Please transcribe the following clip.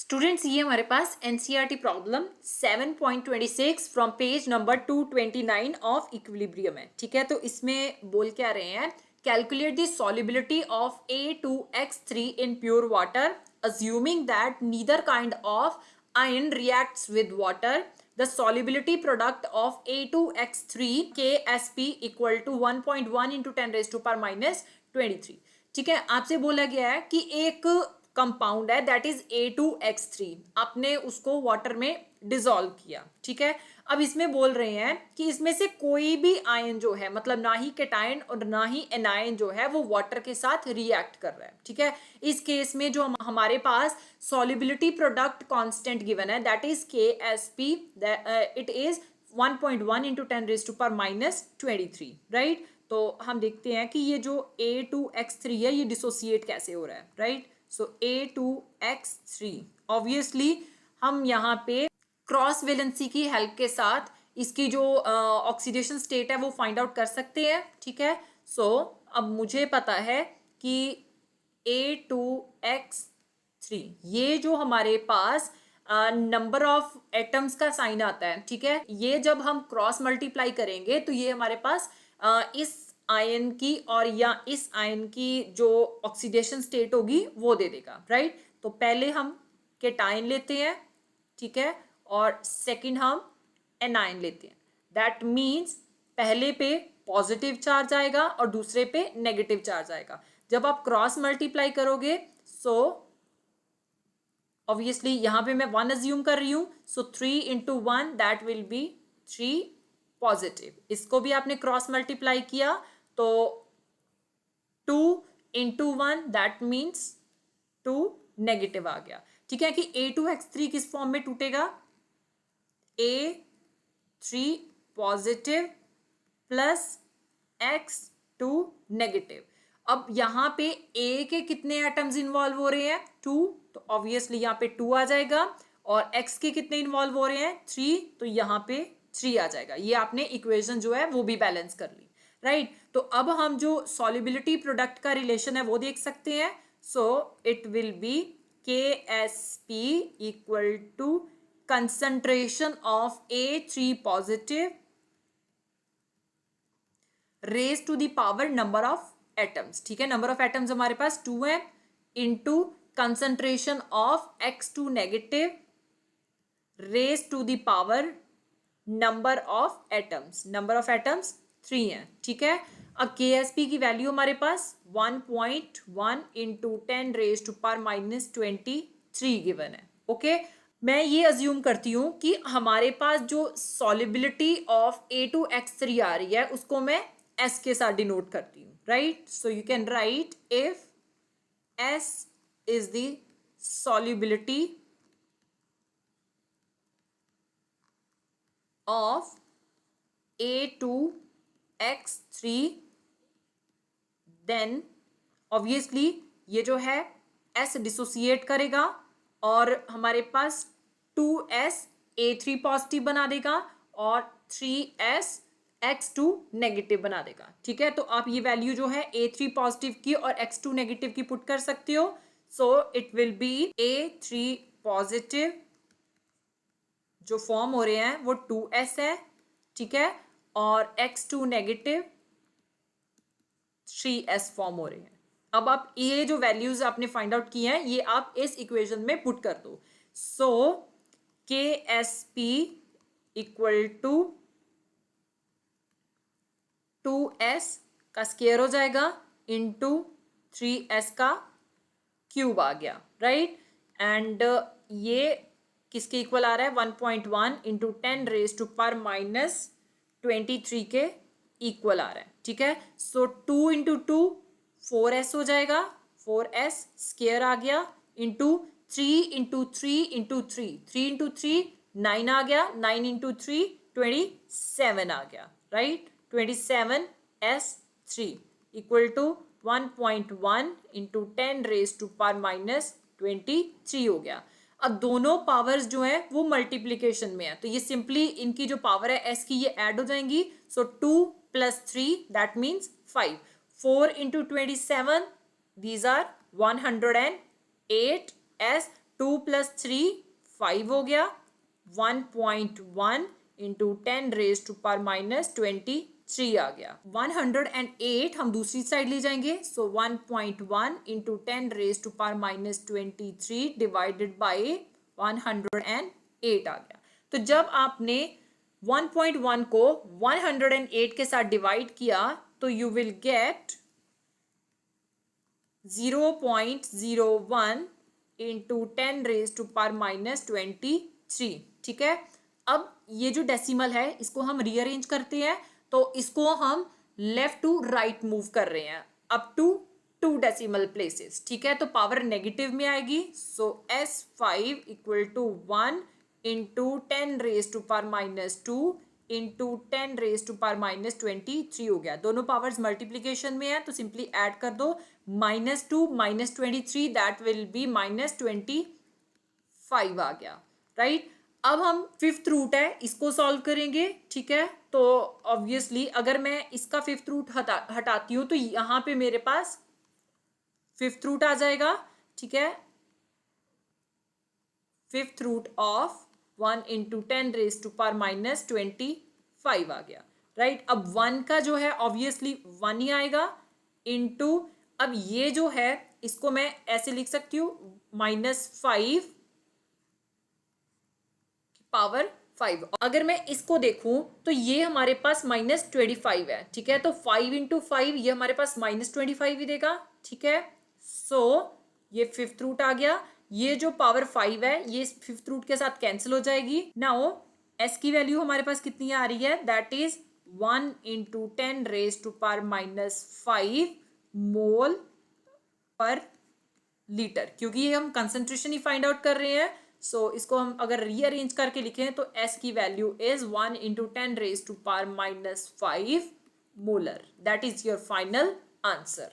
Students ये हमारे पास NCERT problem 7.26 from page number 229 of equilibrium है। ठीक है, तो इसमें बोल क्या रहे हैं, calculate the solubility of A2X3 in pure water assuming that neither kind of ion reacts with water. The solubility product of A2X3 KSP equal to 1.1 into 10 raised to power minus 23। ठीक है, आपसे बोला गया है कि एक कंपाउंड है that is A2X3, आपने उसको वाटर में डिसॉल्व किया। ठीक है, अब इसमें बोल रहे हैं कि इसमें से कोई भी आयन जो है, मतलब ना ही केटायन और ना ही एनायन जो है वो वाटर के साथ रिएक्ट कर रहा है। ठीक है, इस केस में जो हमारे पास सॉल्युबिलिटी प्रोडक्ट कांस्टेंट गिवन है that is KSP, it is 1.1 into 10 raise to power minus 23। Right, तो हम देखते हैं कि ये जो A2X3 है ये डिसोसिएट कैसे हो रहा है। राइट, सो A2X3 ऑब्वियसली हम यहाँ पे क्रॉस वैलेंसी की हेल्प के साथ इसकी जो ऑक्सीडेशन स्टेट है वो फाइंड आउट कर सकते हैं। ठीक है, सो अब मुझे पता है कि A2X3 ये जो हमारे पास नंबर ऑफ एटम्स का साइन आता है। ठीक है, ये जब हम क्रॉस मल्टीप्लाई करेंगे तो ये हमारे पास इस आयन की और या इस आयन की जो ऑक्सीडेशन स्टेट होगी वो दे देगा। राइट, तो पहले हम केटायन लेते हैं। ठीक है, और सेकंड हम एनायन लेते हैं। दैट मीन्स पहले पे पॉजिटिव चार्ज आएगा और दूसरे पे नेगेटिव चार्ज आएगा। जब आप क्रॉस मल्टीप्लाई करोगे सो ऑब्वियसली यहां पे मैं 1 अज्यूम कर रही हूं, सो 3 into 1 that will be 3 positive. इसको भी आपने क्रॉस मल्टीप्लाई किया तो 2 इंटू 1 दैट मीन्स 2 नेगेटिव आ गया। ठीक है, कि A2X3 किस फॉर्म में टूटेगा, A3 positive plus X2 negative. अब यहाँ पे A के कितने एटम्स इन्वॉल्व हो रहे हैं, 2, तो ऑब्वियसली यहाँ पे 2 आ जाएगा, और X के कितने इन्वॉल्व हो रहे हैं, 3, तो यहाँ पे 3 आ जाएगा। ये आपने इक्वेशन जो है वो भी बैलेंस कर ली। राइट, तो अब हम जो सॉल्युबिलिटी प्रोडक्ट का रिलेशन है वो देख सकते हैं। So it will be KSP equal to concentration of A3 positive raise to the power number of atoms. ठीक है, नंबर ऑफ एटम्स हमारे पास 2 है, into concentration of X2 negative raise to the power number of atoms. Number of atoms 3 है। ठीक है, अब KSP की वैल्यू हमारे पास 1.1 into 10 raise to power minus 23 given है। ओके, मैं ये अज्यूम करती हूँ कि हमारे पास जो सॉल्युबिलिटी ऑफ A2X3 आ रही है उसको मैं S के साथ डिनोट करती हूँ। Right, so you can write if S is the solubility of A2X3 then obviously ये जो है S डिसोसिएट करेगा और हमारे पास 2S A3 पॉजिटिव बना देगा और 3S X2 नेगेटिव बना देगा। ठीक है, तो आप ये वैल्यू जो है A3 पॉजिटिव की और X2 नेगेटिव की पुट कर सकते हो। सो it will B A3 positive जो फॉर्म हो रहे हैं वो 2S है। ठीक है, और X2 नेगेटिव 3S फॉर्म हो रहे हैं। अब आप ये जो वैल्यूज आपने फाइंड आउट की हैं ये आप इस इक्वेशन में पुट कर दो। सो KSP इक्वल टू 2S का स्क्वायर हो जाएगा इंटू 3S का क्यूब आ गया। राइट, एंड ये किसके इक्वल आ रहा है, 1.1 into 10 raise to power minus 23 के इक्वल आ रहा है। ठीक है, सो 2 इंटू 2 4S हो जाएगा, 4S स्क्वायर आ गया, इंटू 3 इंटू 3 इंटू 3, 3 इंटू 3 9 आ गया, 9 इंटू 3 27 आ गया। Right, 27S3 equal to 1.1 into 10 raise to power minus 23 हो गया। अब दोनों पावर्स जो है वो मल्टीप्लीकेशन में है, तो ये सिंपली इनकी जो पावर है S की ये ऐड हो जाएंगी। So 2 plus 3 that means 5, 4 into 27 these are 108S 2 + 3 5 हो गया, 1.1 इंटू 10⁻⁻23 आ गया। 108 हम दूसरी साइड ले जाएंगे, सो 1.1 इंटू 10⁻⁻23 डिवाइडेड बाई 108 आ गया। तो जब आपने 1.1 को 108 के साथ डिवाइड किया तो यू विल गेट 0.01 इंटू 10⁻⁻23। ठीक है, अब ये जो डेसिमल है इसको हम रीअरेंज करते हैं, तो इसको हम लेफ्ट टू राइट मूव कर रहे हैं अप टू 2 डेसिमल प्लेसेस। ठीक है, तो पावर नेगेटिव में आएगी, so S5 equal to 1 into 10⁻⁻2 into 10⁻⁻23 हो गया। दोनों पावर्स मल्टीप्लीकेशन में है तो सिंपली ऐड कर दो, -2 -23 दैट विल बी -25 आ गया, राइट। अब हम फिफ्थ रूट है इसको सॉल्व करेंगे। ठीक है, तो ऑब्वियसली अगर मैं इसका फिफ्थ रूट हटाती हूं तो यहां पे मेरे पास फिफ्थ रूट आ जाएगा। ठीक है, फिफ्थ रूट ऑफ 1 इंटू 10⁻⁻25 आ गया, राइट। अब 1 का जो है ऑब्वियसली 1 ही आएगा इंटू, अब ये जो है इसको मैं ऐसे लिख सकती हूँ -5 पावर 5। अगर मैं इसको देखूं तो ये हमारे पास -25 है। ठीक है, तो 5 इंटू 5 ये हमारे पास -25 ही देगा। ठीक है, सो ये फिफ्थ रूट आ गया। ये जो पावर 5 है ये फिफ्थ रूट के साथ कैंसिल हो जाएगी। नाउ एस की वैल्यू हमारे पास कितनी आ रही है, दैट इज 1 इंटू 10⁻⁻5 मोल पर लीटर, क्योंकि ये हम कंसंट्रेशन ही फाइंड आउट कर रहे हैं। सो इसको हम अगर रीअरेंज करके लिखें तो एस की value is 1 into 10⁻⁻5 molar. That is your final answer.